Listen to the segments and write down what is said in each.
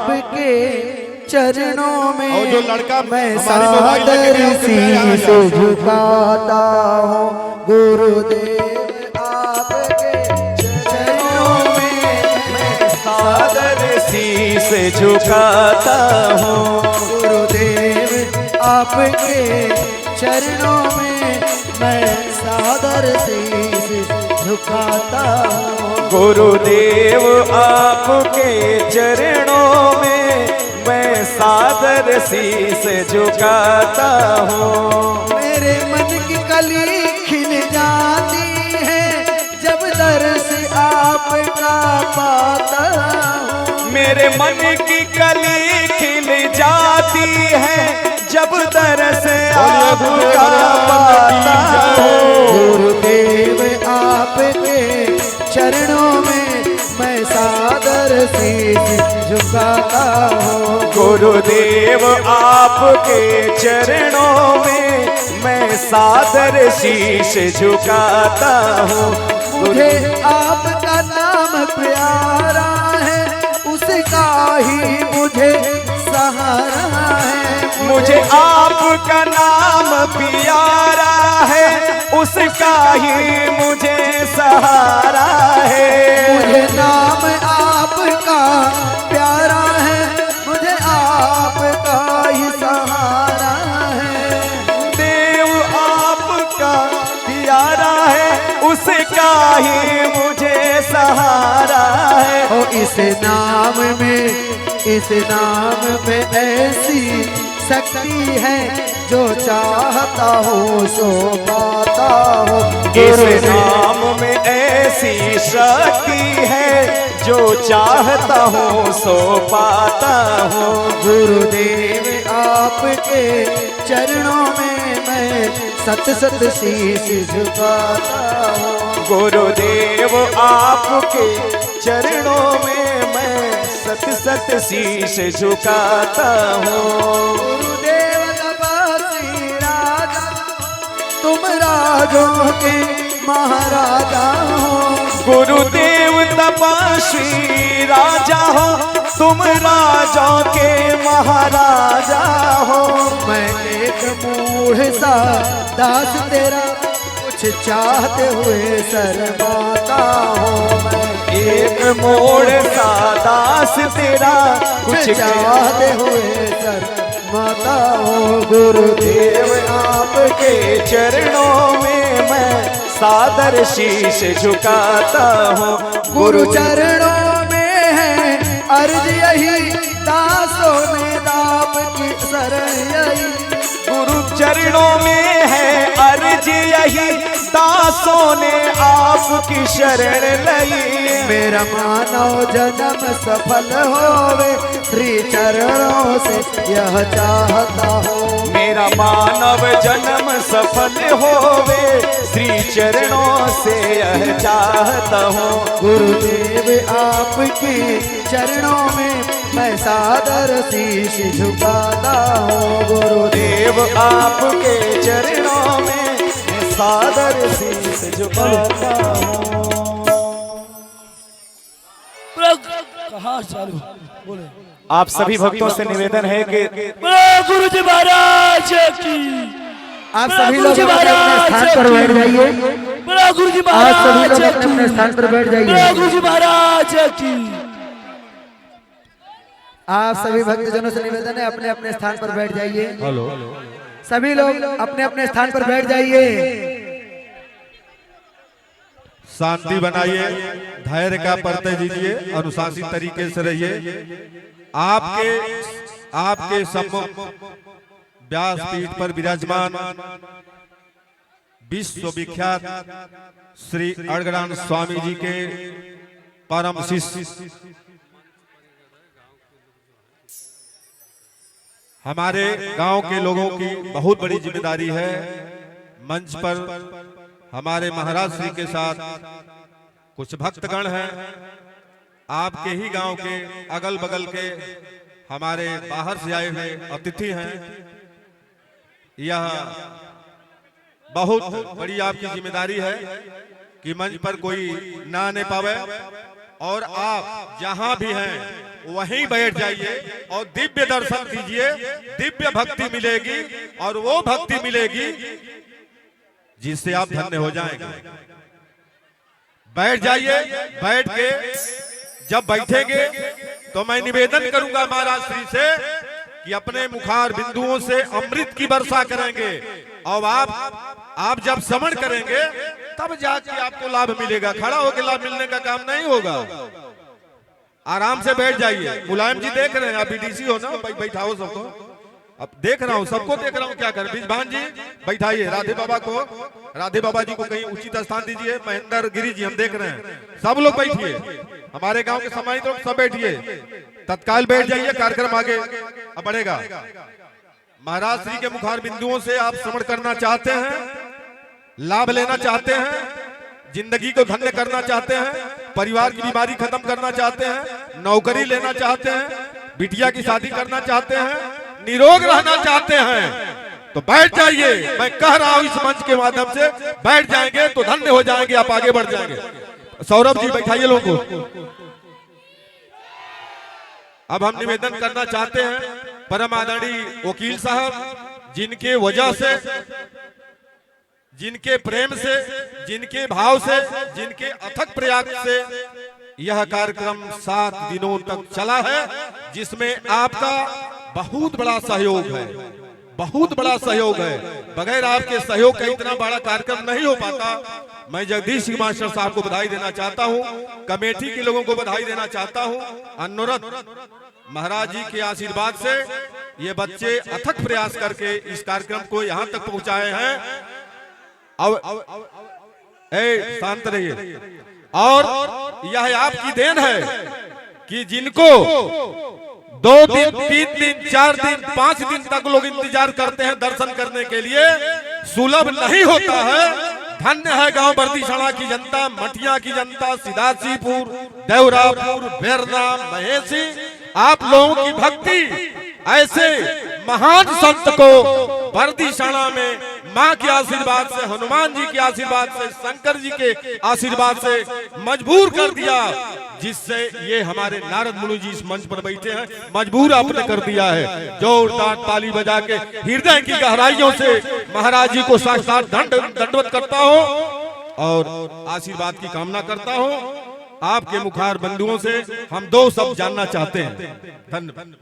आपके चरणों में और जो लड़का मैं हमारी मोबाइल लेके गया, सादर शीश झुकाता हूँ गुरुदेव आपके चरणों में मैं सादर शीश झुकाता हूँ गुरुदेव आपके चरणों में मैं सादर शीश झुकाता हूँ गुरुदेव आपके चरणों में मैं सादर शीश झुकाता हूँ। मेरे मन की कली खिल जाती है जब दर्श आपका पाता हूँ मेरे मन की कली खिल जाती है जब दर्श आपका पाता हूँ। गुरुदेव आपके चरणों में मैं सादर शीश झुकाता हूँ गुरुदेव आपके चरणों में मैं सादर शीश झुकाता हूँ। मुझे आपका नाम प्यारा है उसका ही मुझे सहारा है मुझे आपका नाम प्यारा है उसका ही मुझे सहारा है मुझे नाम आपका प्यारा है मुझे आपका ही सहारा है देव आपका प्यारा है उसका ही मुझे सहारा है ओ इस नाम में ऐसी शक्ति है जो चाहता हूँ सो पाता हूँ इस नाम में ऐसी शक्ति है जो चाहता हूँ सो पाता हूँ गुरुदेव आपके चरणों में मैं सत सत शीश झुकाता हूँ गुरुदेव आपके चरणों में मैं सत सत शीश झुकाता हूँ गुरुदेव तपस्वी राजा तुम राजों के महाराजा हो गुरुदेव तपस्वी राजा हो तुम राजा के महाराजा हो मैं एक मूढ़ सा दास तेरा कुछ चाहते हुए शर्माता हूँ मैं एक मोड़ सा दास तेरा कुछ चाहते हुए शर्माता हूँ गुरुदेव आपके चरणों में मैं सादर शीश झुकाता हूँ गुरु चरणों में है अर्ज यही दासों ने दाप की शरण यही गुरु चरणों में है अर्ज यही दासों ने आपकी शरण लई मेरा मानव जन्म सफल होवे श्री चरणों से यह चाहता हूँ मेरा मानव जन्म सफल होवे श्री चरणों से यह चाहता हूँ गुरुदेव आपके चरणों में मैं सादर शीश झुकाता हूँ गुरुदेव आपके चरणों में मैं सादर शीश झुकाता हूँ कहाँ चालू बोले आप सभी भक्तों से निवेदन है कि गुरु जी महाराज की आप सभी लोग अपने स्थान पर बैठ जाइए गुरु जी आप सभी लोग महाराज अपने स्थान पर बैठ जाइए गुरु जी महाराज की आप सभी भक्तजनों से निवेदन है अपने अपने स्थान पर बैठ जाइए हेलो सभी लोग अपने अपने स्थान पर बैठ जाइए शांति बनाइए धैर्य का परिचय दीजिए अनुशासित तरीके से रहिए आपके सम्मुख व्यासपीठ पर विराजमान विश्वविख्यात श्री अड़गड़ान स्वामी जी के परम शिष्य हमारे गांव के लोगों की बहुत बड़ी जिम्मेदारी है मंच पर हमारे महाराज श्री के साथ कुछ भक्तगण हैं आपके ही गांव के अगल बगल के हमारे बाहर से आए हुए अतिथि हैं यह बहुत बड़ी आपकी जिम्मेदारी है कि मंच पर कोई ना आने पावे और आप जहां भी हैं वहीं बैठ जाइए और दिव्य दर्शन कीजिए, दिव्य भक्ति मिलेगी और वो भक्ति मिलेगी जिससे आप धन्य हो जाएंगे। बैठ जाइए, बैठ के जब बैठेंगे तो मैं निवेदन करूंगा महाराज श्री से कि अपने मुखार बिंदुओं से अमृत की वर्षा करेंगे और आप जब श्रवण करेंगे तब जाके आपको लाभ मिलेगा। खड़ा होकर लाभ मिलने का काम नहीं होगा। आराम से बैठ जाइए। मुलायम जी देख रहे हैं, आप बीडीसी हो ना, बैठाओ सबको। अब देख रहा हूँ, सबको देख रहा हूँ, क्या कर। बिजभान जी बैठाइए, राधे बाबा जी को कहीं उचित स्थान दीजिए। महेंद्र गिरी जी हम देख रहे हैं, सब लोग बैठिए। हमारे गांव के सम्मानित लोग सब बैठिए, तत्काल बैठ जाइए, कार्यक्रम आगे अब बढ़ेगा। महाराज श्री के मुखार बिंदुओं से आप श्रवण करना चाहते हैं, लाभ लेना चाहते हैं, जिंदगी को धन्य करना चाहते हैं, परिवार की बीमारी खत्म करना चाहते हैं, नौकरी लेना चाहते हैं, बिटिया की शादी करना चाहते हैं, निरोग रहना चाहते हैं तो बैठ जाइए। मैं कह रहा हूं इस मंच के माध्यम से, बैठ जाएंगे तो धन्य हो जाएंगे, आप आगे बढ़ जाएंगे। सौरभ जी बैठाइए लोगों को। अब हम निवेदन करना चाहते हैं परम आदरणीय वकील साहब, जिनके वजह से, जिनके प्रेम से, जिनके भाव से, जिनके अथक प्रयास से यह कार्यक्रम 7 दिनों तक चला है, जिसमें आपका बहुत बड़ा सहयोग है, बहुत बड़ा सहयोग है। बगैर आपके सहयोग का इतना बड़ा कार्यक्रम नहीं हो पाता। मैं जगदीश सिंह मास्टर साहब को बधाई देना चाहता हूं, कमेटी के लोगों को बधाई देना चाहता हूं। अनुरत महाराज जी के आशीर्वाद से ये बच्चे अथक प्रयास करके इस कार्यक्रम को यहां तक पहुंचाए हैं। शांत रहिए। और यह आपकी देन है कि जिनको 2 दिन, 3 दिन, 4 दिन, 5 दिन तक लोग इंतजार करते हैं दर्शन करने के लिए, सुलभ नहीं होता है। धन्य है गांव बर्दीसड़ा की जनता, मठिया की जनता, सिदासीपुर, देवरापुर, बेरना, महेशी। आप लोगों की भक्ति ऐसे महान संत को बर्दीसड़ा में मां के आशीर्वाद से, हनुमान जी के आशीर्वाद से, शंकर जी के आशीर्वाद से मजबूर कर दिया, जिससे ये हमारे नारद मुनि जी इस मंच पर बैठे हैं, मजबूर आपने कर दिया है। जोरदार ताली बजा के हृदय की गहराइयों से महाराज जी को साक्षात दंडवत करता हूं और आशीर्वाद की कामना करता हूं। आपके मुखार बंधुओं से हम 2 शब्द जानना चाहते हैं। धन्यवाद।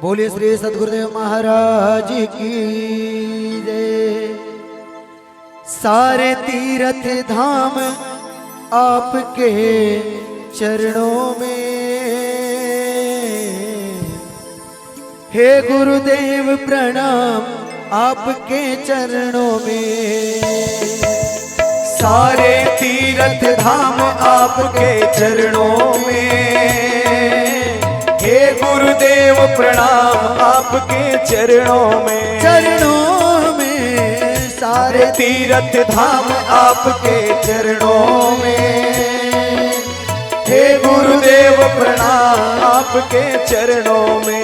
बोलिए श्री सद्गुरुदेव महाराज की जय। सारे तीर्थ धाम आपके चरणों में, हे गुरुदेव प्रणाम आपके चरणों में। सारे तीर्थ धाम आपके चरणों में, हे गुरुदेव प्रणाम आपके चरणों में। चरणों में सारे तीर्थ धाम आपके चरणों में, हे गुरुदेव प्रणाम आपके चरणों में।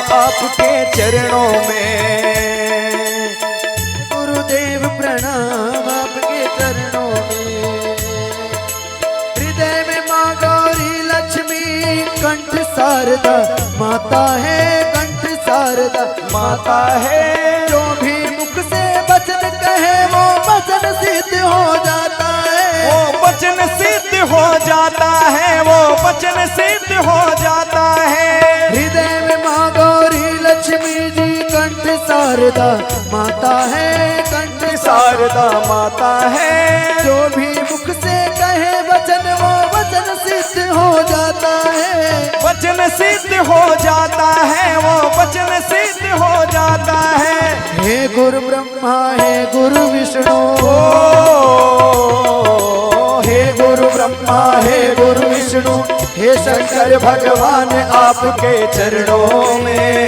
आपके चरणों में, गुरुदेव प्रणाम शारदा माता है, कंठ शारदा माता है। जो भी मुख से वचन कहे वो वचन सिद्ध हो जाता है, वो वचन सिद्ध हो जाता है, वो वचन सिद्ध हो जाता है। हृदय में माँ गौरी लक्ष्मी जी कंठ शारदा माता है, कंठ शारदा माता है। जो भी मुख से कहे वचन वो वचन सिद्ध हो जाता है, वचन सिद्ध हो जाता है, वो वचन सिद्ध हो जाता है। हे गुरु ब्रह्मा हे गुरु विष्णु, हे गुरु ब्रह्मा हे गुरु विष्णु, हे शंकर भगवान आपके चरणों में।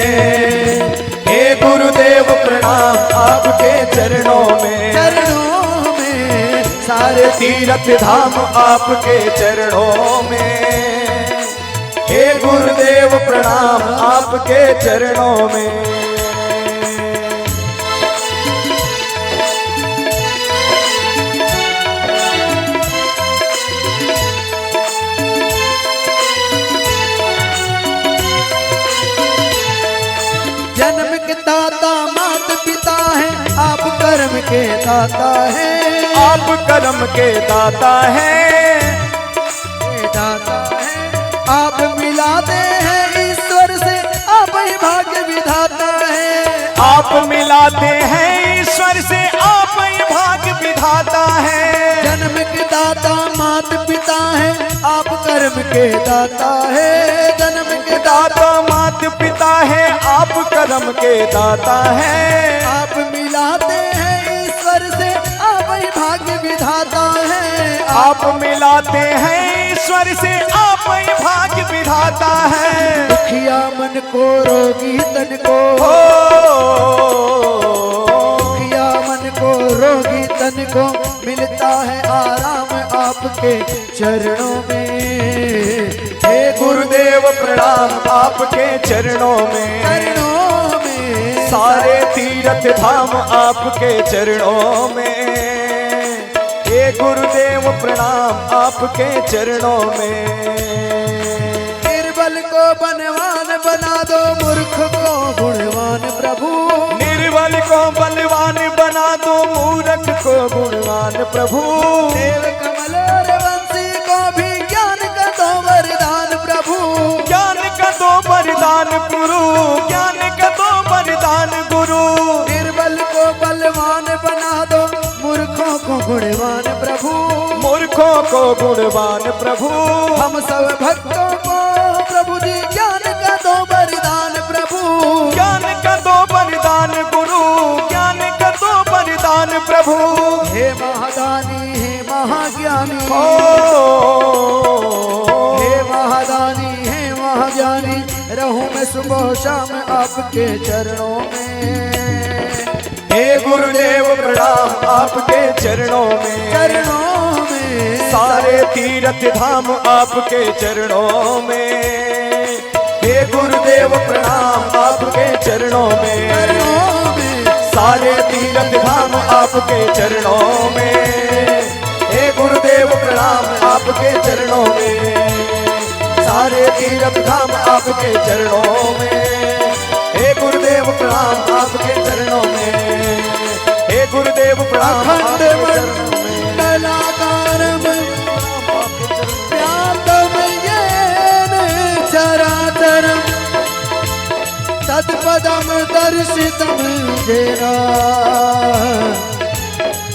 हे गुरुदेव प्रणाम आपके चरणों में। चरणों में सारे तीर्थ धाम आपके चरणों में। हे गुरुदेव प्रणाम आपके चरणों में। जन्म के दाता मात पिता है, आप कर्म के दाता है, आप कर्म के दाता हैं। दाता है। आप मिलाते हैं ईश्वर से, आप ही भाग्य विधाता है, आप मिलाते हैं ईश्वर से, आप ही भाग्य विधाता है। जन्म के दाता मात पिता है, आप कर्म के दाता है, जन्म के दाता मात पिता है, आप कर्म के दाता है। आप मिलाते हैं ईश्वर से, आप ही भाग्य विधाता है, आप मिलाते हैं ईश्वर से, आप ही भाग्य विधाता है। दुखिया मन को रोगी तन को, दुखिया मन को रोगी तन को मिलता है आराम आपके चरणों में। हे गुरुदेव प्रणाम आपके चरणों में। चरणों में सारे तीर्थ धाम आपके चरणों में। हे गुरुदेव प्रणाम आपके चरणों में। निर्बल को बलवान बना दो, मूर्ख को गुणवान प्रभु, निर्बल को बलवान बना दो, मूर्ख को गुणवान प्रभु। देव कमल और वंशी को भी ज्ञान का दो वरदान प्रभु, ज्ञान का दो वरदान गुरु, ज्ञान का दो वरदान गुरु। निर्बल को बलवान बना दो, मूर्खों को गुणवान प्रभु, मूर्खों को गुणवान प्रभु। हम सब भक्तों को प्रभु जी ज्ञान का दो वरदान प्रभु, ज्ञान का दो वरदान गुरु, ज्ञान का दो वरदान प्रभु। हे महादानी हे महाज्ञानी, हे महादानी हे महाज्ञानी, रहूं मैं सुबह शाम आपके चरणों में। हे गुरुदेव प्रणाम आपके चरणों में। चरणों में सारे तीर्थ धाम आपके चरणों में। हे गुरुदेव प्रणाम आपके चरणों में। चरणों में सारे तीर्थ धाम आपके चरणों में। हे गुरुदेव प्रणाम आपके चरणों में। सारे तीर्थ धाम आपके चरणों में। हे गुरुदेव प्रणाम आपके चरणों में। हे गुरुदेव प्रणाम अखंड आपके चरणों में। मंडलाकारम व्याप्तम येन चराचरम, तत्पदम दर्शितम येन,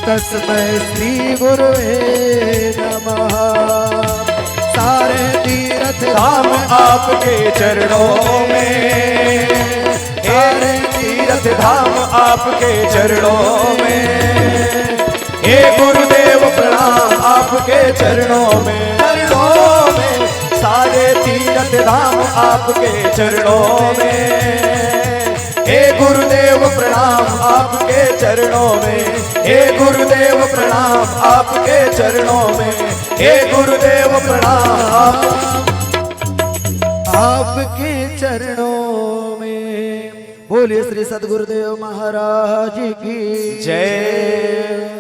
तस्मै श्री गुरुवे नमः। सारे तीर्थ धाम आपके चरणों में। सारे तीर्थ धाम आपके चरणों में। हे गुरुदेव प्रणाम आपके चरणों में। चरणों में सारे तीर्थ धाम आपके चरणों में। हे गुरुदेव प्रणाम आपके चरणों में। हे गुरुदेव प्रणाम आपके चरणों में। हे गुरुदेव प्रणाम आपके चरणों में। बोलिए श्री सद्गुरुदेव महाराज की जय।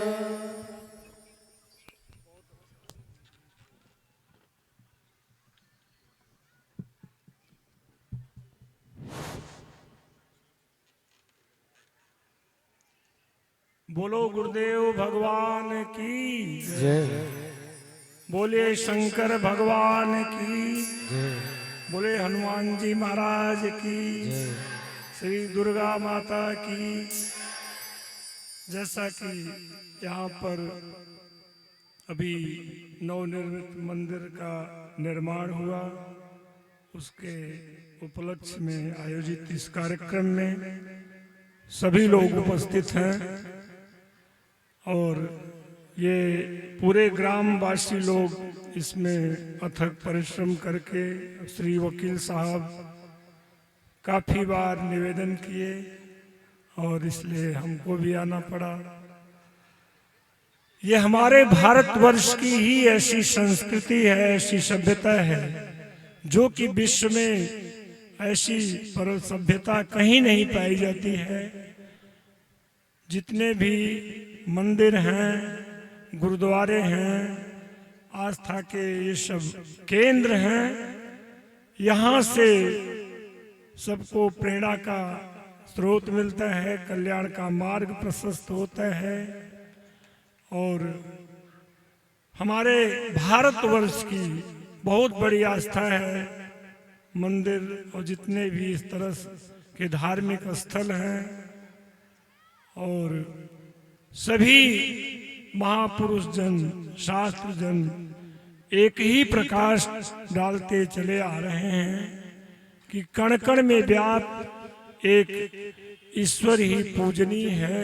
बोलो गुरुदेव भगवान की जय बोले शंकर भगवान की बोले हनुमान जी महाराज की श्री दुर्गा माता की। जैसा कि यहाँ पर अभी नवनिर्मित मंदिर का निर्माण हुआ, उसके उपलक्ष्य में आयोजित इस कार्यक्रम में सभी लोग उपस्थित हैं और ये पूरे ग्रामवासी लोग इसमें अथक परिश्रम करके श्री वकील साहब काफी बार निवेदन किए और इसलिए हमको भी आना पड़ा। ये हमारे भारतवर्ष की ही ऐसी संस्कृति है, ऐसी सभ्यता है जो कि विश्व में ऐसी पर सभ्यता कहीं नहीं पाई जाती है। जितने भी मंदिर हैं, गुरुद्वारे हैं, आस्था के ये सब केंद्र हैं, यहाँ से सबको प्रेरणा का स्रोत मिलता है, कल्याण का मार्ग प्रशस्त होता है और हमारे भारतवर्ष की बहुत बड़ी आस्था है। मंदिर और जितने भी इस तरह के धार्मिक स्थल हैं और सभी महापुरुष जन, शास्त्र जन एक ही प्रकाश डालते चले आ रहे हैं कि कण कण में व्याप्त एक ईश्वर ही पूजनीय है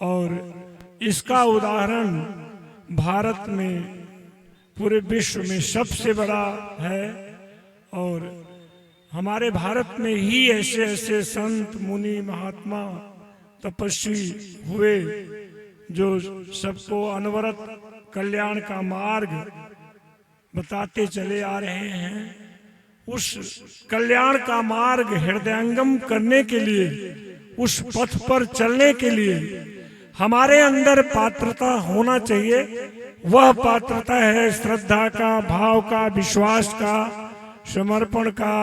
और इसका उदाहरण भारत में पूरे विश्व में सबसे बड़ा है और हमारे भारत में ही ऐसे ऐसे संत मुनि महात्मा तपस्वी हुए जो सबको अनवरत कल्याण का मार्ग बताते चले आ रहे हैं। उस कल्याण का मार्ग हृदयंगम करने के लिए, उस पथ पर चलने के लिए हमारे अंदर पात्रता होना चाहिए। वह पात्रता है श्रद्धा का, भाव का, विश्वास का, समर्पण का।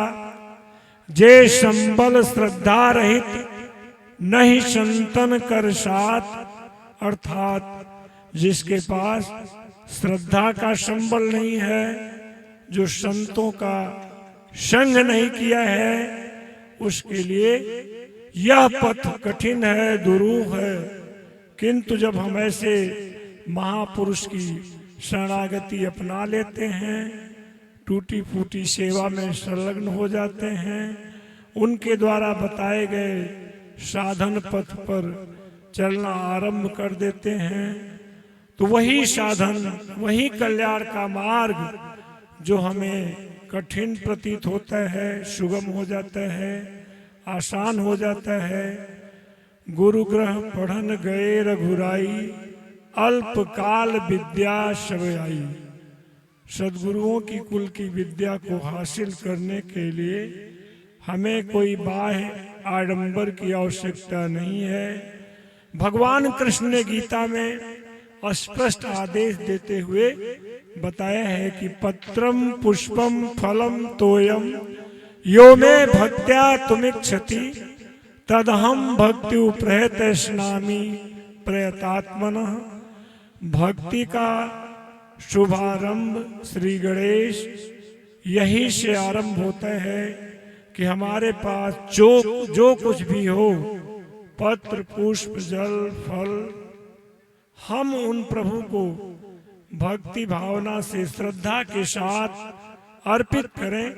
जे संबल श्रद्धा रहित नहीं संतन कर साथ, अर्थात जिसके पास श्रद्धा का संबल नहीं है, जो संतों का संग नहीं किया है, उसके लिए यह पथ कठिन है, दुरूह है। किंतु जब हम ऐसे महापुरुष की शरणागति अपना लेते हैं, टूटी फूटी सेवा में संलग्न हो जाते हैं, उनके द्वारा बताए गए साधन पथ पर चलना आरंभ कर देते हैं, तो वही साधन, वही कल्याण का मार्ग जो हमें कठिन प्रतीत होता है, सुगम हो जाता है, आसान हो जाता है। गुरु ग्रह पढ़न गए रघुराई, अल्प काल विद्या सब आई। सदगुरुओं की कुल की विद्या को हासिल करने के लिए हमें कोई बाह्य आडंबर की आवश्यकता नहीं है। भगवान कृष्ण ने गीता में स्पष्ट आदेश देते हुए बताया है कि पत्रम पुष्पम फलम तोयम यो में भक्त्या तुमिच्छति तदहम भक्ति प्रयत स्नामी प्रयतात्मनः। भक्ति का शुभारंभ श्री गणेश यही से आरंभ होता है कि हमारे पास जो कुछ भी हो, पत्र पुष्प जल फल, हम उन प्रभु को भक्ति भावना से श्रद्धा के साथ अर्पित करें।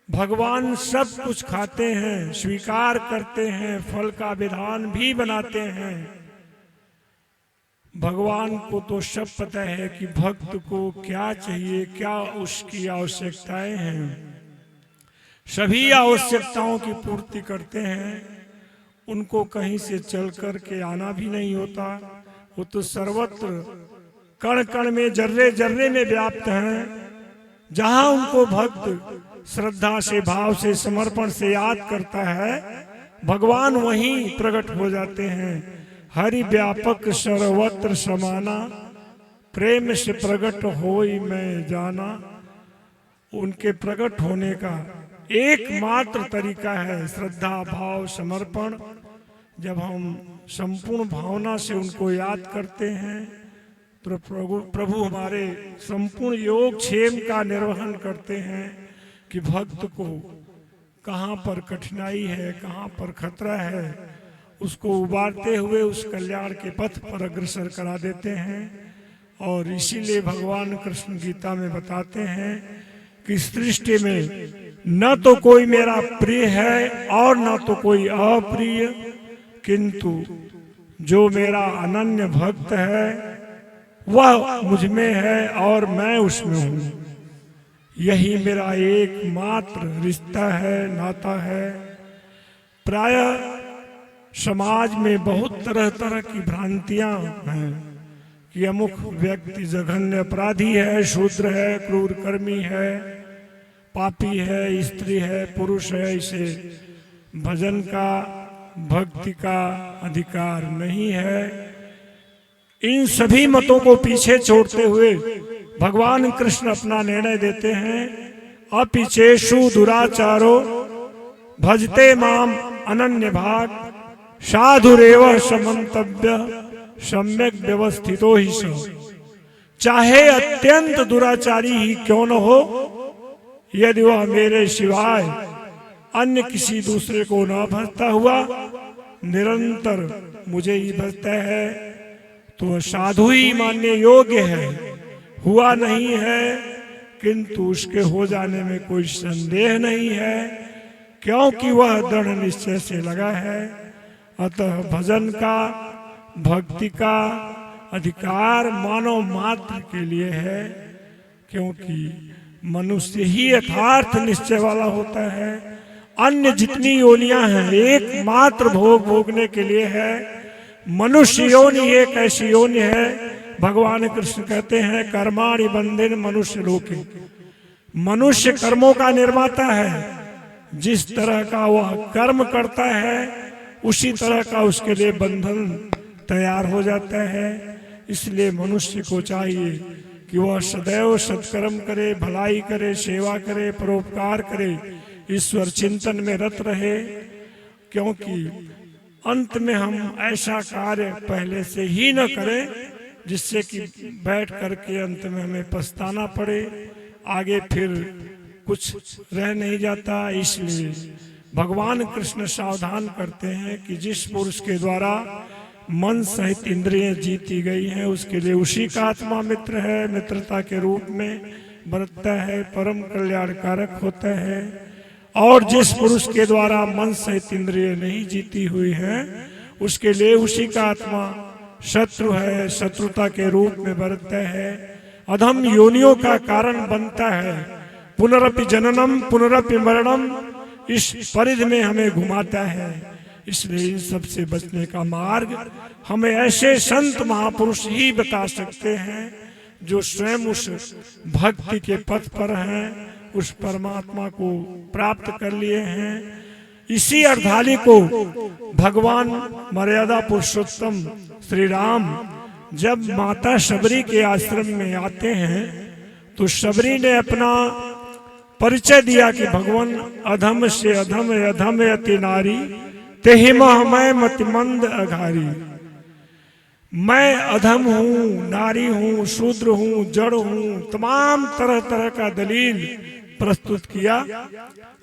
भगवान सब कुछ खाते हैं, स्वीकार करते हैं, फल का विधान भी बनाते हैं। भगवान को तो सब पता है कि भक्त को क्या चाहिए, क्या उसकी आवश्यकताएं हैं। सभी आवश्यकताओं की पूर्ति करते हैं। उनको कहीं से चल कर के आना भी नहीं होता, वो तो सर्वत्र कण कण में, जर्रे जर्रे में व्याप्त हैं। जहां उनको भक्त श्रद्धा से, भाव से, समर्पण से याद करता है, भगवान वहीं प्रकट हो जाते हैं। हरि व्यापक सर्वत्र समाना, प्रेम से प्रकट होई मैं जाना। उनके प्रकट होने का एकमात्र तरीका है श्रद्धा, भाव, समर्पण। जब हम संपूर्ण भावना से उनको याद करते हैं तो प्रभु हमारे संपूर्ण योग क्षेम का निर्वहन करते हैं कि भक्त को कहाँ पर कठिनाई है, कहाँ पर खतरा है, उसको उबारते हुए उस कल्याण के पथ पर अग्रसर करा देते हैं। और इसीलिए भगवान कृष्ण गीता में बताते हैं कि इस सृष्टि में न तो कोई मेरा प्रिय है और न तो कोई अप्रिय, किंतु जो मेरा अनन्य भक्त है वह मुझ में है और मैं उसमें हूँ। यही मेरा एकमात्र रिश्ता है, नाता है। प्रायः समाज में बहुत तरह तरह की भ्रांतियां हैं कि अमुक व्यक्ति जघन्य अपराधी है, शूद्र है, क्रूर कर्मी है, पापी है, स्त्री है, पुरुष है, इसे भजन का, भक्ति का अधिकार नहीं है। इन सभी मतों को पीछे छोड़ते हुए भगवान कृष्ण अपना निर्णय देते हैं, अपिचेषु दुराचारो भजते माम अनन्य भाग साधुरेव समन्तव्य सम्यक व्यवस्थितो ही सो। चाहे अत्यंत दुराचारी ही क्यों न हो, यदि वह मेरे सिवाय अन्य किसी दूसरे को न भजता हुआ निरंतर मुझे ही भजता है तो वह साधु ही मानने योग्य है। हुआ नहीं है किंतु उसके हो जाने में कोई संदेह नहीं है, क्योंकि वह दृढ़ निश्चय से लगा है। अतः भजन का, भक्ति का अधिकार मानव मात्र के लिए है, क्योंकि मनुष्य ही यथार्थ निश्चय वाला होता है। अन्य जितनी योनियां हैं एकमात्र भोग भोगने के लिए है। मनुष्य योनि एक ऐसी योनि है, भगवान कृष्ण कहते हैं कर्माणि बंधन मनुष्य लोके। मनुष्य कर्मों का निर्माता है, जिस तरह का वह कर्म करता है उसी तरह का उसके लिए बंधन तैयार हो जाता है। इसलिए मनुष्य को चाहिए कि वह सदैव सत्कर्म करे, भलाई करे, सेवा करे, परोपकार करे, ईश्वर चिंतन में रत रहे, क्योंकि अंत में हम ऐसा कार्य पहले से ही न करें जिससे कि बैठ करके अंत में हमें पछताना पड़े, आगे फिर कुछ रह नहीं जाता। इसलिए भगवान कृष्ण सावधान करते हैं कि जिस पुरुष के द्वारा मन सहित इंद्रियां जीती गई हैं उसके लिए उसी का आत्मा मित्र है, मित्रता के रूप में बरतता है, परम कल्याणकारक होता है। और जिस पुरुष के द्वारा मन सहित इंद्रिय नहीं जीती हुई हैं उसके लिए उसी का आत्मा शत्रु है, शत्रुता के रूप में बरतता है, अधम योनियों का कारण बनता है, पुनरपि जननम पुनरपि मरणम इस परिधि में हमें घुमाता है। इसलिए इन सब से बचने का मार्ग हमें ऐसे संत महापुरुष ही बता सकते हैं जो स्वयं उस भक्ति के पथ पर हैं, उस परमात्मा को प्राप्त कर लिए हैं। इसी अर्धाली को भगवान मर्यादा पुरुषोत्तम श्री राम जब माता शबरी के आश्रम में आते हैं तो शबरी ने अपना परिचय दिया कि भगवान अधम से अधम अधम अति नारी तेहि मैं मतिमंद अघारी। मैं अधम हूँ, नारी हूँ, शूद्र हूँ, जड़ हूँ, तमाम तरह तरह का दलील प्रस्तुत किया।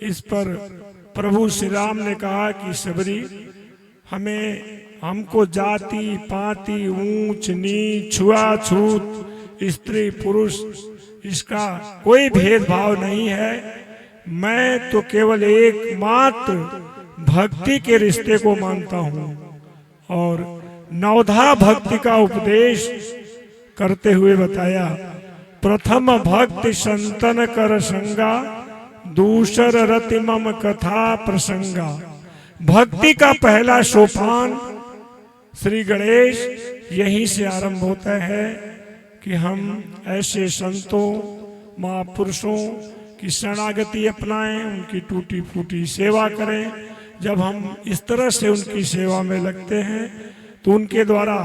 इस पर प्रभु श्री राम ने कहा कि शबरी हमको जाति पाति ऊंच नीच छुआछूत स्त्री पुरुष इसका कोई भेदभाव नहीं है। मैं तो केवल एकमात्र भक्ति के रिश्ते को मानता हूँ। और नवधा भक्ति का उपदेश करते हुए बताया, प्रथम भक्ति संतन कर संगा दूसर रति मम कथा प्रसंगा। भक्ति का पहला सोपान श्री गणेश यहीं से आरंभ होता है कि हम ऐसे संतों महापुरुषों की शरणागति अपनाएं, उनकी टूटी फूटी सेवा करें। जब हम इस तरह से उनकी सेवा में लगते हैं तो उनके द्वारा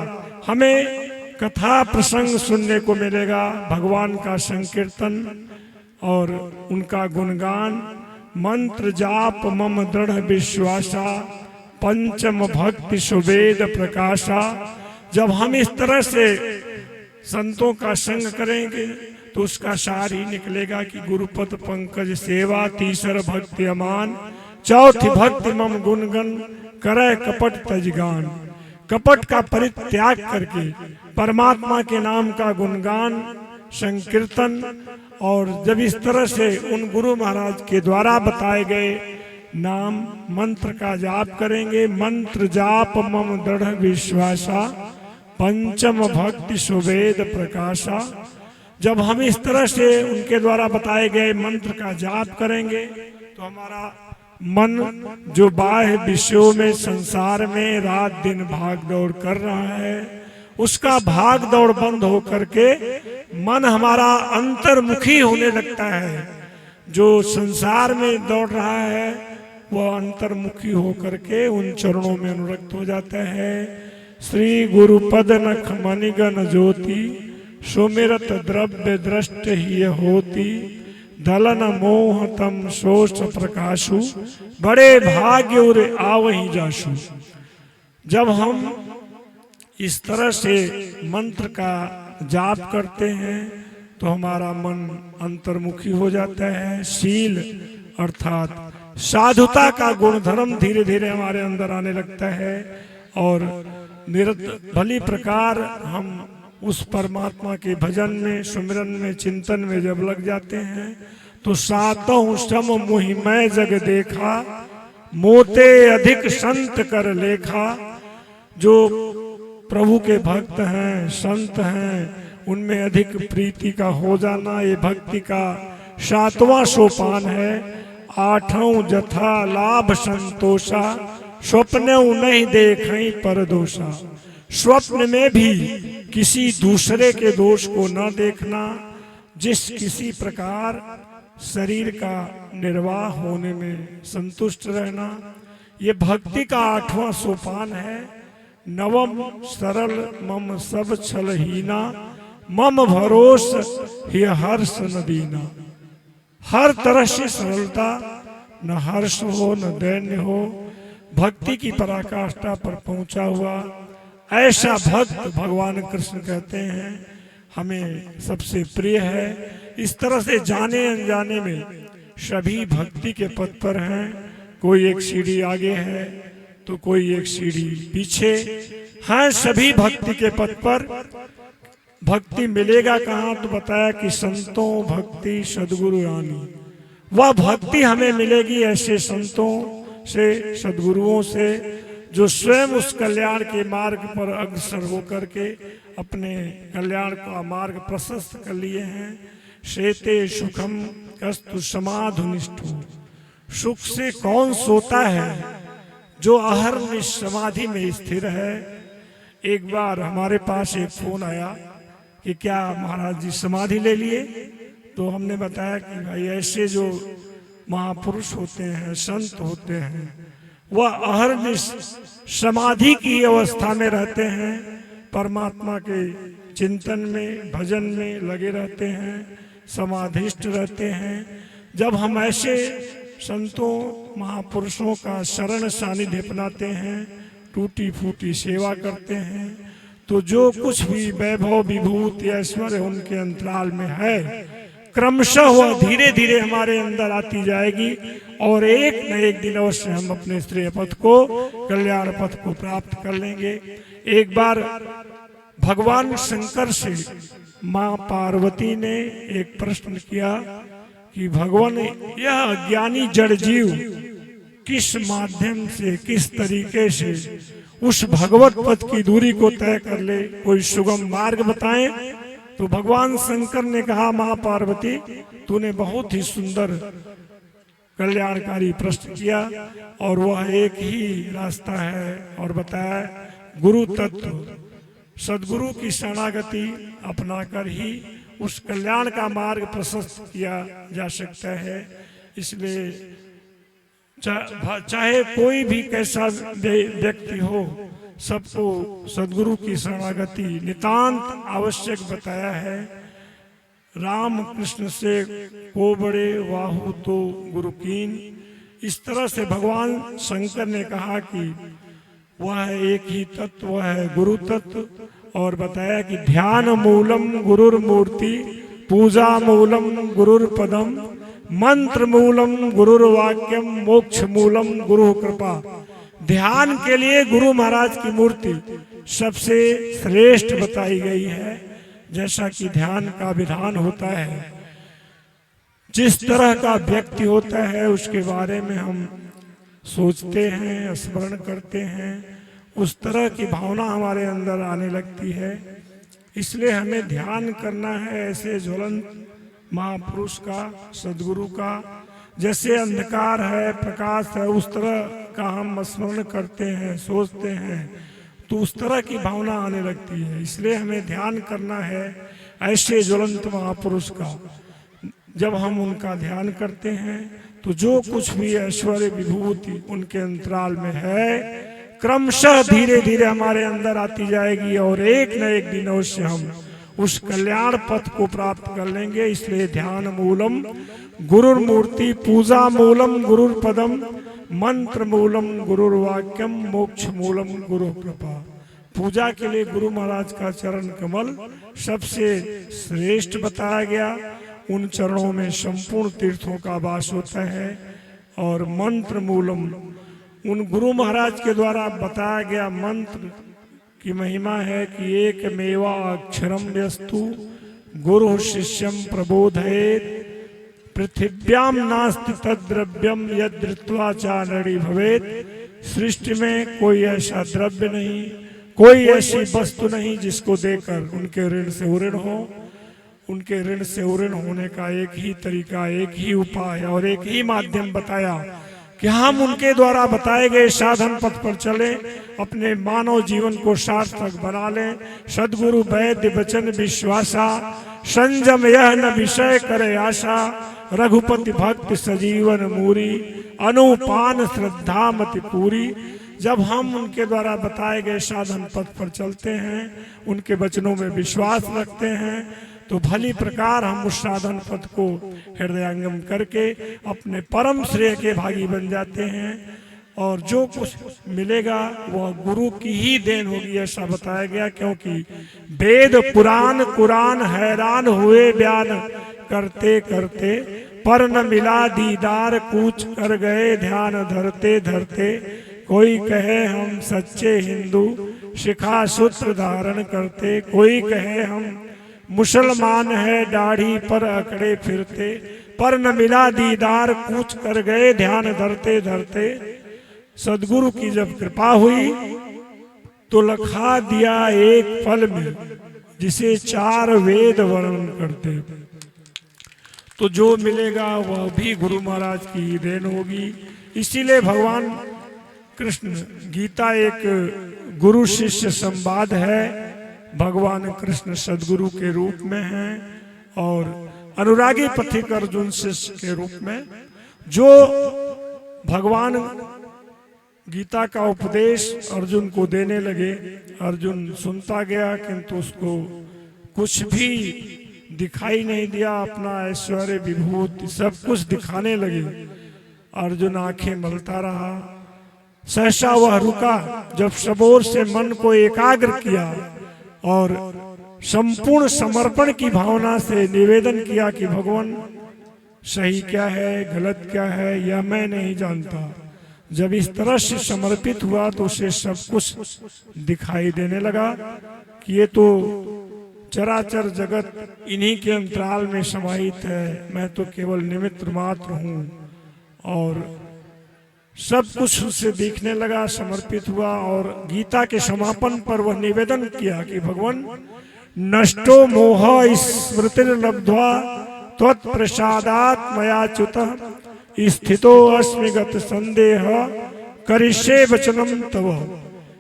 हमें कथा प्रसंग सुनने को मिलेगा, भगवान का संकीर्तन और उनका गुणगान। मंत्र जाप मम दृढ़ विश्वासा पंचम भक्ति सुवेद प्रकाशा। जब हम इस तरह से संतों का संग करेंगे तो उसका सार ही निकलेगा कि गुरुपद पंकज सेवा, तीसर भक्ति अमान, चौथी भक्ति मम गुणगन, करे कपट तजगान। कपट का परित्याग करके परमात्मा के नाम का गुणगान संकीर्तन, और जब इस तरह से उन गुरु महाराज के द्वारा बताए गए नाम मंत्र का जाप करेंगे, मंत्र जाप मम दृढ़ विश्वासा, पंचम भक्ति सुवेद प्रकाशा। जब हम इस तरह से उनके द्वारा बताए गए मंत्र का जाप करेंगे तो हमारा मन जो बाह्य विषयों में संसार में रात दिन भाग दौड़ कर रहा है, उसका भाग दौड़ बंद हो करके मन हमारा अंतर्मुखी होने लगता है। जो संसार में दौड़ रहा है वह अंतर्मुखी हो करके उन चरणों में अनुरक्त हो जाता है। श्री गुरुपद नख मणिगण ज्योति, सुमिरत द्रव्य दृष्ट ही होती, दलन मोह तम शोष प्रकाशु, बड़े भाग्य उर आवहि जासु। जब हम इस तरह से मंत्र का जाप करते हैं तो हमारा मन अंतर्मुखी हो जाता है। शील अर्थात साधुता का गुणधर्म धीरे धीरे हमारे अंदर आने लगता है, और भली प्रकार हम उस परमात्मा के भजन में, सुमिरन में, चिंतन में जब लग जाते हैं तो सातों सम मुहि मैं जग देखा, मोते अधिक संत कर लेखा। जो प्रभु के भक्त हैं, संत हैं, उनमें अधिक प्रीति का हो जाना ये भक्ति का 7वां सोपान है। 8वां जथा लाभ संतोषा, स्वप्न नहीं देखई परदोषा। स्वप्न में भी किसी दूसरे के दोष को न देखना, जिस किसी प्रकार शरीर का निर्वाह होने में संतुष्ट रहना, ये भक्ति का 8वां सोपान है। 9वां सरल मम सब छलहीना, मम भरोस ही हर्ष न दीना। हर तरह से सरलता, न हर्ष हो न दैन्य हो, भक्ति की पराकाष्ठा पर पहुंचा हुआ ऐसा भक्त भगवान कृष्ण कहते हैं हमें सबसे प्रिय है। इस तरह से जाने अनजाने में सभी भक्ति के पथ पर हैं। कोई एक सीढ़ी आगे है तो कोई एक सीढ़ी पीछे हैं, सभी भक्ति के पथ पर। भक्ति मिलेगा कहाँ तो बताया कि संतों भक्ति सदगुरु रानी। वह भक्ति हमें मिलेगी ऐसे संतों से, सदगुरुओं से, जो स्वयं उस कल्याण के मार्ग पर अग्रसर होकर के अपने कल्याण का मार्ग प्रशस्त कर लिए हैं। शेते सुखम कस्तु समाधुनिष्ठु, सुख से कौन सोता है जो अहर्निश समाधि में स्थिर है। एक बार हमारे पास एक फोन आया कि क्या महाराज जी समाधि ले लिए, तो हमने बताया कि भाई ऐसे जो महापुरुष होते हैं, संत होते हैं, वह अहर्निश समाधि की अवस्था में रहते हैं, परमात्मा के चिंतन में, भजन में लगे रहते हैं, समाधिष्ठ रहते हैं। जब हम ऐसे संतों महापुरुषों का शरण सानिध्य अपनाते हैं, टूटी फूटी सेवा करते हैं, तो जो कुछ भी वैभव विभूति ऐश्वर्य उनके अंतराल में है, क्रमशः वह धीरे धीरे हमारे अंदर आती जाएगी, और एक न एक दिन अवश्य हम अपने श्रेय पथ को, कल्याण पथ को प्राप्त कर लेंगे। एक बार भगवान शंकर से माँ पार्वती ने एक प्रश्न किया कि भगवान, यह अज्ञानी जड़ जीव किस माध्यम से, किस तरीके से उस भगवत पथ की दूरी को तय कर ले, कोई सुगम मार्ग बताएं। तो भगवान शंकर ने कहा, माँ पार्वती तूने बहुत ही सुंदर कल्याणकारी प्रश्न किया, और वह एक ही रास्ता है, और बताया गुरु तत्व, सदगुरु की शरणागति अपनाकर ही उस कल्याण का मार्ग प्रशस्त किया जा सकता है। इसलिए चाहे कोई भी कैसा व्यक्ति हो, सबको सदगुरु की शरणागति नितांत आवश्यक बताया है। राम कृष्ण से को बड़े वाहु तो गुरु कीन, इस तरह से भगवान शंकर ने कहा कि वह एक ही तत्व है, गुरु तत्व, और बताया कि ध्यान मूलम गुरुर मूर्ति, पूजा मूलम गुरुर पदम, मंत्र मूलम गुरुर वाक्यम, मोक्ष मूलम गुरु कृपा। ध्यान के लिए गुरु महाराज की मूर्ति सबसे श्रेष्ठ बताई गई है। जैसा कि ध्यान का विधान होता है, जिस तरह का व्यक्ति होता है उसके बारे में हम सोचते हैं, स्मरण करते हैं, उस तरह की भावना हमारे अंदर आने लगती है। इसलिए हमें ध्यान करना है ऐसे ज्वलंत महापुरुष का, सदगुरु का। जैसे अंधकार है, प्रकाश है, उस तरह का हम स्मरण करते हैं, सोचते हैं, तो उस तरह की भावना आने लगती है। इसलिए हमें ध्यान करना है ऐसे ज्वलंत महापुरुष का। जब हम उनका ध्यान करते हैं तो जो कुछ भी ऐश्वर्य विभूति उनके अंतराल में है, क्रमशः धीरे धीरे हमारे अंदर आती जाएगी और एक न एक दिन अवश्य हम उस कल्याण पथ को प्राप्त कर लेंगे। इसलिए ध्यान मूलम गुरुर मूर्ति, पूजा मूलम गुरुर पदम, मंत्र मूलम गुरुर वाक्यम, मोक्ष मूलम गुरु कृपा। पूजा के लिए गुरु महाराज का चरण कमल सबसे श्रेष्ठ बताया गया। उन चरणों में संपूर्ण तीर्थों का वास होता है। और मंत्र मूलम, उन गुरु महाराज के द्वारा बताया गया मंत्र की महिमा है कि एक मेवा अक्षरम यस्तु गुरु शिष्यम प्रबोधयेत्, पृथिव्याम नास्ति तद्द्रव्यम यद्धृत्वा चानड़ी भवेत्। सृष्टि में कोई ऐसा द्रव्य नहीं, कोई ऐसी वस्तु नहीं जिसको देकर उनके ऋण से उऋण हो। उनके ऋण से उऋण होने का एक ही तरीका, एक ही उपाय और एक ही माध्यम बताया कि हम उनके द्वारा बताए गए साधन पथ पर चलें, अपने मानव जीवन को सार्थक बना लें। सदगुरु वैद्य वचन विश्वासा, संयम यह न विषय करे आशा, रघुपति भक्त सजीवन मूरी, अनुपान श्रद्धा मति पूरी। जब हम उनके द्वारा बताए गए साधन पथ पर चलते हैं, उनके वचनों में विश्वास रखते हैं, तो भली प्रकार हम उस साधन पथ को हृदयंगम करके अपने परम श्रेय के भागी बन जाते हैं। और जो कुछ मिलेगा वह गुरु की ही देन होगी, ऐसा बताया गया। क्योंकि वेद पुराण कुरान हैरान हुए बयान करते करते, पर न मिला दीदार कूच कर गए ध्यान धरते धरते। कोई कहे हम सच्चे हिंदू शिखा सूत्र धारण करते, कोई कहे हम मुसलमान है दाढ़ी पर अकड़े फिरते, पर न मिला दीदार कूच कर गए ध्यान धरते धरते। सदगुरु की जब कृपा हुई तो लखा दिया एक फल में, जिसे 4 वेद वर्णन करते। तो जो मिलेगा वह भी गुरु महाराज की देन होगी। इसीलिए भगवान कृष्ण, गीता एक गुरु शिष्य संवाद है। भगवान कृष्ण सदगुरु के रूप में हैं और अनुरागी पथिक अर्जुन शिष्य के रूप में। जो भगवान गीता का उपदेश अर्जुन को देने लगे, अर्जुन सुनता गया, किंतु उसको कुछ भी दिखाई नहीं दिया। अपना ऐश्वर्य विभूति सब कुछ दिखाने लगे। अर्जुन आंखें मलता रहा। सहसा वह रुका जब सबोर से मन को एकाग्र किया और संपूर्ण समर्पण की भावना से निवेदन किया कि भगवान सही क्या है, गलत क्या है, यह मैं नहीं जानता। जब इस तरह से समर्पित हुआ तो उसे सब कुछ दिखाई देने लगा कि ये तो चराचर जगत इन्हीं के अंतराल में समाहित है, मैं तो केवल निमित्त मात्र हूँ। और सब कुछ उससे दिखने लगा, समर्पित हुआ। और गीता के समापन पर वह निवेदन किया कि भगवान नष्टो मोह स्मृतिर्लब्ध्वा त्वत्प्रसादात् मयाच्युतः स्थितो अस्मि गत संदेह करिष्ये वचनम तव।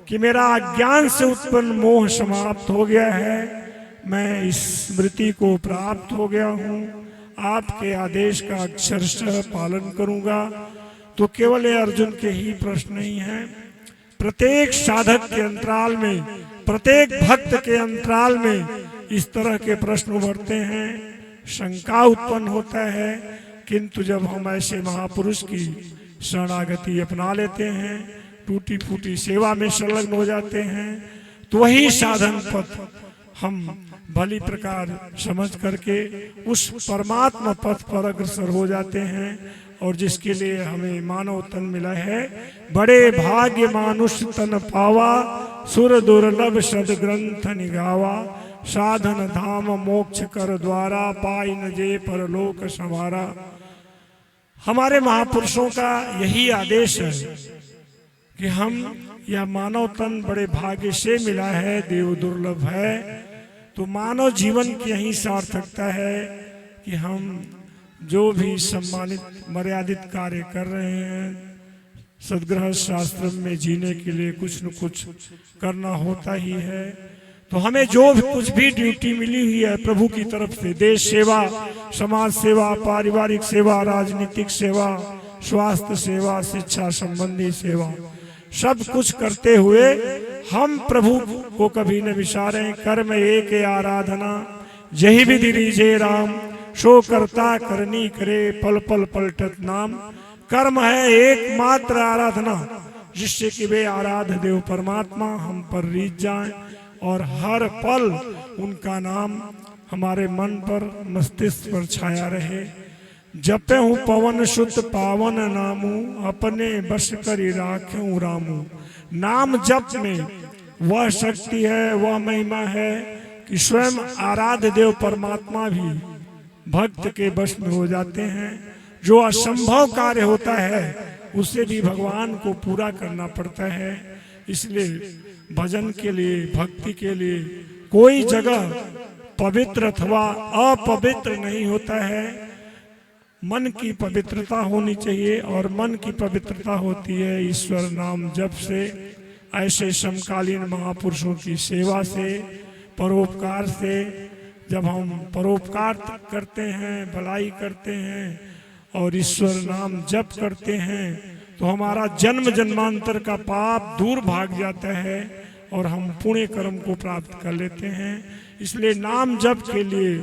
कि मेरा अज्ञान से उत्पन्न मोह समाप्त हो गया है, मैं इस स्मृति को प्राप्त हो गया हूँ, आपके आदेश का अक्षरशः पालन करूँगा। तो केवल अर्जुन के ही प्रश्न नहीं है, प्रत्येक साधक के अंतराल में, प्रत्येक भक्त के अंतराल में इस तरह के प्रश्न उभरते हैं, शंका उत्पन्न होता है। किंतु जब हम ऐसे महापुरुष की शरणागति अपना लेते हैं, टूटी फूटी सेवा में संलग्न हो जाते हैं, तो वही साधन पथ हम भली प्रकार समझ करके उस परमात्मा पथ पर अग्रसर हो जाते हैं। और जिसके लिए हमें मानव तन मिला है, बड़े भाग्य मानुष तन पावा, सुर दुर्लभ सदग्रंथ निगावा, साधन धाम मोक्ष कर द्वारा, पाई न जे परलोक संवारा। हमारे महापुरुषों का यही आदेश है कि हम यह मानव तन बड़े भाग्य से मिला है, देव दुर्लभ है। तो मानव जीवन की यही सार्थकता है कि हम जो भी सम्मानित मर्यादित कार्य कर रहे हैं, सदगृह शास्त्र में जीने के लिए कुछ न कुछ करना होता ही है। तो हमें जो भी कुछ भी ड्यूटी मिली हुई है प्रभु की तरफ से, देश सेवा, समाज सेवा, पारिवारिक सेवा, राजनीतिक सेवा, स्वास्थ्य सेवा, शिक्षा संबंधी सेवा, सब कुछ करते हुए हम प्रभु को कभी न विसारें। कर्म एक आराधना, यही विधि रीझे राम, सो करता करनी करे, पल पल पलटत नाम। कर्म है एकमात्र आराधना, जिससे कि वे आराध्य देव परमात्मा हम पर रीझ जाएं और हर पल उनका नाम हमारे मन पर, मस्तिष्क पर छाया रहे। जपे हूँ पवन सुत पावन नामू, अपने बस करी राख्यूं रामू। नाम जप में वह शक्ति है, वह महिमा है कि स्वयं आराध्य देव परमात्मा भी भक्त के वश में हो जाते हैं। जो असंभव कार्य होता है उसे भी भगवान को पूरा करना पड़ता है। इसलिए भजन के लिए, भक्ति के लिए कोई जगह पवित्र अथवा अपवित्र नहीं होता है। मन की पवित्रता होनी चाहिए और मन की पवित्रता होती है ईश्वर नाम जप से। ऐसे समकालीन महापुरुषों की सेवा से, परोपकार से, जब हम परोपकार करते हैं, भलाई करते हैं और ईश्वर नाम जप करते हैं, तो हमारा जन्म जन्मांतर का पाप दूर भाग जाता है और हम पुण्य कर्म को प्राप्त कर लेते हैं। इसलिए नाम जप के लिए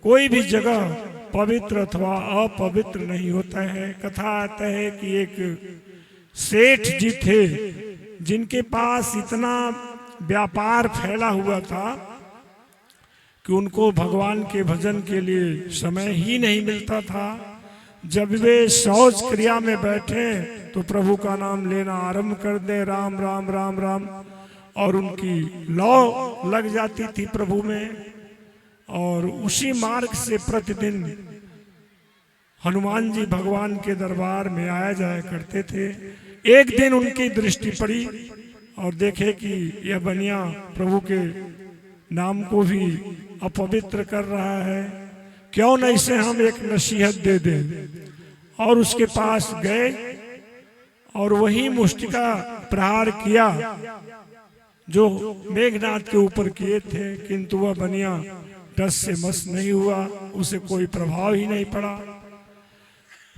कोई भी जगह पवित्र अथवा अपवित्र नहीं होता है। कथा आता है कि एक सेठ जी थे जिनके पास इतना व्यापार फैला हुआ था कि उनको भगवान के भजन के लिए समय ही नहीं मिलता था। जब वे शौच क्रिया में बैठे तो प्रभु का नाम लेना आरंभ कर दे, राम राम राम राम, और उनकी लौ लग जाती थी प्रभु में। और उसी मार्ग से प्रतिदिन हनुमान जी भगवान के दरबार में आया जाया करते थे। एक दिन उनकी दृष्टि पड़ी और देखे कि यह बनिया प्रभु के नाम को भी अपवित्र कर रहा है, क्यों न इसे हम एक नसीहत दे दें। और उसके पास गए और वही मुष्टिका प्रहार किया जो मेघनाथ के ऊपर किए थे, किंतु वह बनिया डस से मस नहीं हुआ, उसे कोई प्रभाव ही नहीं पड़ा।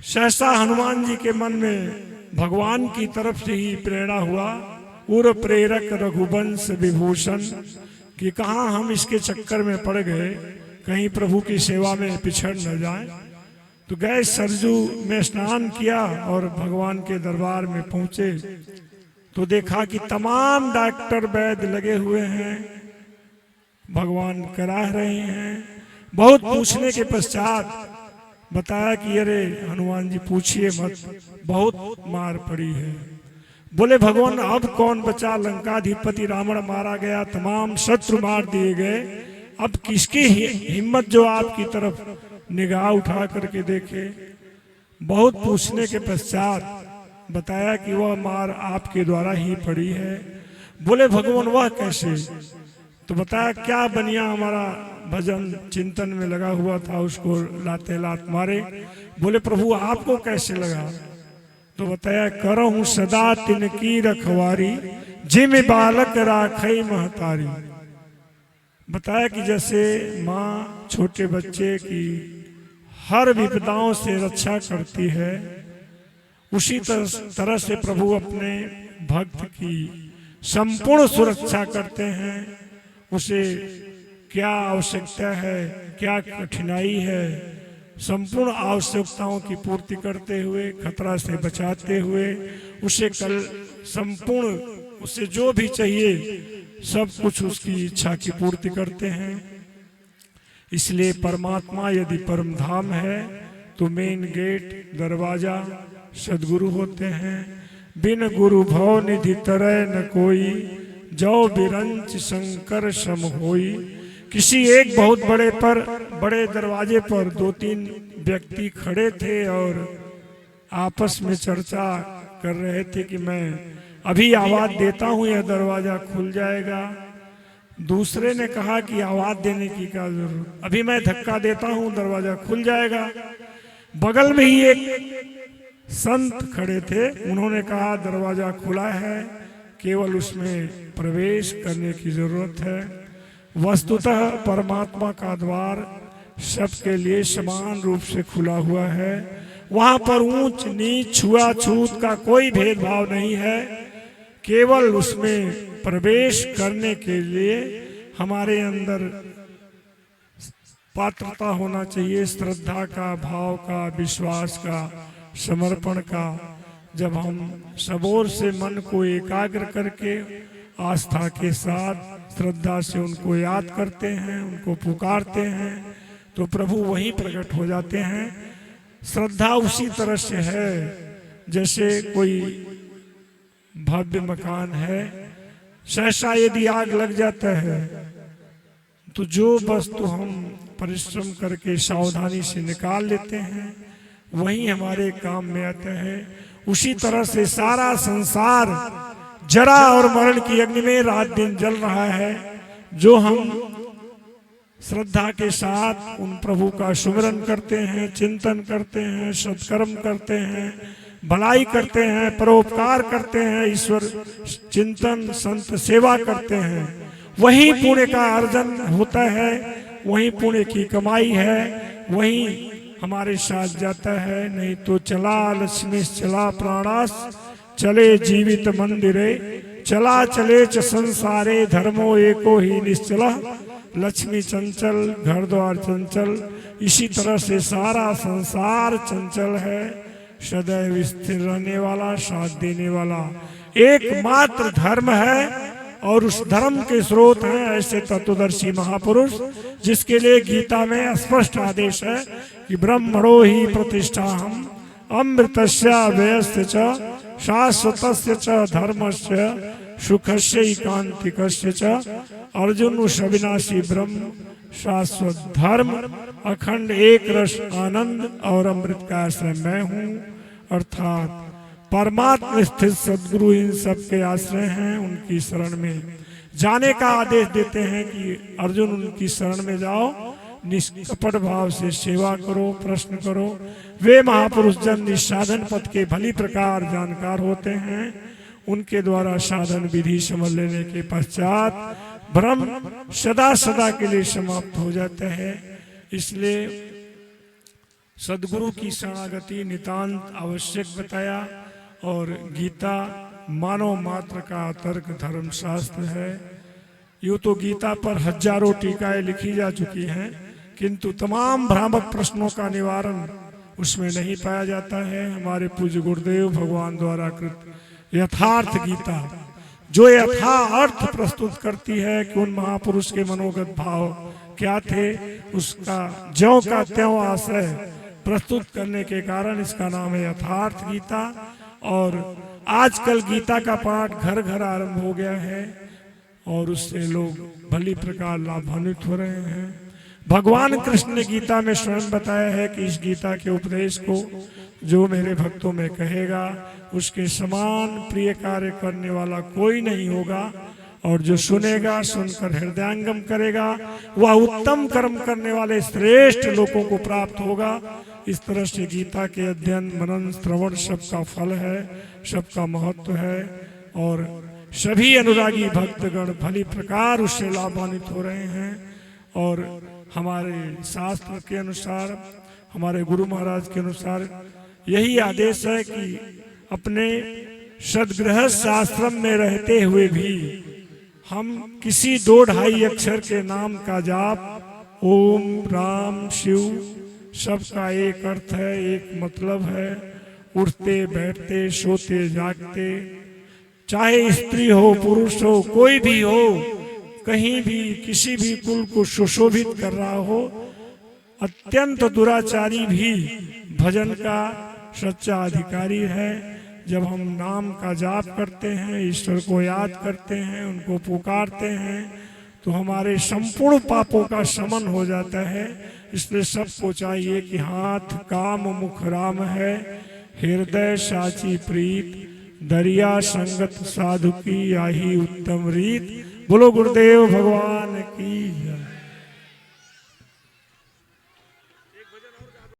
सहसा हनुमान जी के मन में भगवान की तरफ से ही प्रेरणा हुआ, उर प्रेरक रघुवंश विभूषण, कि कहाँ हम इसके चक्कर में पड़ गए, कहीं प्रभु की सेवा में पिछड़ न जाए। तो गए सरजू में स्नान किया और भगवान के दरबार में पहुंचे तो देखा कि तमाम डॉक्टर वैद्य लगे हुए हैं, भगवान करा रहे हैं। बहुत पूछने के पश्चात बताया कि अरे हनुमान जी पूछिए मत, बहुत मार पड़ी है। बोले भगवान अब कौन बचा, लंकाधिपति रावण मारा गया, तमाम शत्रु मार दिए गए, अब किसकी हिम्मत जो आपकी तरफ निगाह उठा करके देखे। बहुत पूछने के पश्चात बताया कि वह मार आपके द्वारा ही पड़ी है। बोले भगवान वह कैसे? तो बताया क्या बनिया हमारा भजन चिंतन में लगा हुआ था, उसको लाते लात मारे। बोले प्रभु आपको कैसे लगा? तो बताया करहूं सदा तिनकी रखवारी, जिम बालक राखई महतारी। बताया कि जैसे माँ छोटे बच्चे की हर विपदाओं से रक्षा करती है, उसी तरह से प्रभु अपने भक्त की संपूर्ण सुरक्षा करते हैं। उसे क्या आवश्यकता है, क्या कठिनाई है, संपूर्ण आवश्यकताओं की पूर्ति करते हुए, खतरा से बचाते हुए, उसे कल संपूर्ण उसे जो भी चाहिए सब कुछ उसकी इच्छा की पूर्ति करते हैं। इसलिए परमात्मा यदि परम धाम है तो मेन गेट दरवाजा सदगुरु होते हैं। बिन गुरु भव निधि तरह न कोई, जो बिरंच शंकर सम होई। किसी एक बहुत बड़े दरवाजे पर 2-3 व्यक्ति खड़े थे और आपस में चर्चा कर रहे थे कि मैं अभी आवाज देता हूं यह दरवाजा खुल जाएगा। दूसरे ने कहा कि आवाज देने की क्या जरूरत, अभी मैं धक्का देता हूं दरवाजा खुल जाएगा। बगल में ही एक संत खड़े थे, उन्होंने कहा दरवाजा खुला है, केवल उसमें प्रवेश करने की जरूरत है। वस्तुतः परमात्मा का द्वार सबके लिए समान रूप से खुला हुआ है। वहां पर ऊंच नीच छुआछूत का कोई भेदभाव नहीं है। केवल उसमें प्रवेश करने के लिए हमारे अंदर पात्रता होना चाहिए, श्रद्धा का, भाव का, विश्वास का, समर्पण का। जब हम सबोर से मन को एकाग्र करके आस्था के साथ श्रद्धा से उनको याद करते हैं, उनको पुकारते हैं, तो प्रभु वहीं प्रकट हो जाते हैं। श्रद्धा उसी तरह से है जैसे कोई भव्य मकान है, सहसा यदि आग लग जाता है तो जो वस्तु हम परिश्रम करके सावधानी से निकाल लेते हैं वही हमारे काम में आता है। उसी तरह से सारा संसार जरा और मरण की अग्नि में रात दिन जल रहा है। जो हम श्रद्धा के साथ उन प्रभु का सुमिरन करते हैं, चिंतन करते हैं, सत्कर्म करते हैं, भलाई करते हैं, परोपकार करते हैं, ईश्वर चिंतन, संत सेवा करते हैं, वही पुण्य का अर्जन होता है, वही पुण्य की कमाई है, वही हमारे साथ जाता है। नहीं तो चला लक्ष्मी चला प्राणास, चले जीवित मंदिरे, चला चले च संसारे, धर्मो एको ही निश्चला। लक्ष्मी चंचल, घर द्वार चंचल, इसी तरह से सारा संसार चंचल है। सदैव स्थिर रहने वाला, साथ देने वाला एकमात्र धर्म है और उस धर्म के स्रोत हैं ऐसे तत्वदर्शी महापुरुष, जिसके लिए गीता में स्पष्ट आदेश है कि ब्रह्मणो ही प्रतिष्ठा हम अमृतस्य व्ययस्य च शाश्वतस्य च धर्मस्य सुखस्य एकांतिकस्य च। अर्जुन उस अविनाशी ब्रह्म, शाश्वत धर्म, अखंड एक रस आनंद और अमृत का आश्रय मैं हूँ। अर्थात परमात्मा स्थित सदगुरु इन सबके आश्रय हैं। उनकी शरण में जाने का आदेश देते हैं कि अर्जुन उनकी शरण में जाओ, निष्कपट भाव से सेवा करो, प्रश्न करो। वे महापुरुष जन इस साधन पथ के भली प्रकार जानकार होते हैं। उनके द्वारा साधन विधि समझ लेने के पश्चात भ्रम सदा सदा के लिए समाप्त हो जाता है। इसलिए सदगुरु की शरणागति नितांत आवश्यक बताया। और गीता मानव मात्र का तर्क धर्म शास्त्र है। यूँ तो गीता पर हजारों टीकाएं लिखी जा चुकी हैं, किंतु तमाम भ्रामक प्रश्नों का निवारण उसमें नहीं पाया जाता है। हमारे पूज्य गुरुदेव भगवान द्वारा कृत यथार्थ गीता जो यथार्थ प्रस्तुत करती है कि उन महापुरुष के मनोगत भाव क्या थे, उसका ज्यों का त्यों आशय प्रस्तुत करने के कारण इसका नाम है यथार्थ गीता। और आजकल गीता का पाठ घर घर आरंभ हो गया है और उससे लोग भली प्रकार लाभान्वित हो रहे हैं। भगवान कृष्ण ने गीता में स्वयं बताया है कि इस गीता के उपदेश को जो मेरे भक्तों में कहेगा उसके समान प्रिय कार्य करने वाला कोई नहीं होगा। और जो सुनेगा, सुनकर हृदयांगम करेगा, वह उत्तम कर्म करने वाले श्रेष्ठ लोगों को प्राप्त होगा। इस तरह से गीता के अध्ययन, मनन, श्रवण सबका फल है, सबका महत्व है और सभी अनुरागी भक्तगण भली प्रकार उससे लाभान्वित हो रहे हैं। और हमारे शास्त्र के अनुसार, हमारे गुरु महाराज के अनुसार यही आदेश है कि अपने सदगृहस्थ आश्रम में रहते हुए भी हम किसी 2-2.5 अक्षर के नाम का जाप ओम राम शिव सबका एक अर्थ है, एक मतलब है। उठते बैठते सोते जागते, चाहे स्त्री हो पुरुष हो कोई भी हो, कहीं भी किसी भी कुल को सुशोभित कर रहा हो, अत्यंत दुराचारी भी भजन का सच्चा अधिकारी है। जब हम नाम का जाप करते हैं, ईश्वर को याद करते हैं, उनको पुकारते हैं, तो हमारे संपूर्ण पापों का शमन हो जाता है। इसलिए सबको चाहिए कि हाथ काम मुख राम है, हृदय साची प्रीत, दरिया संगत साधु की आही उत्तम रीत। बोलो गुरुदेव भगवान की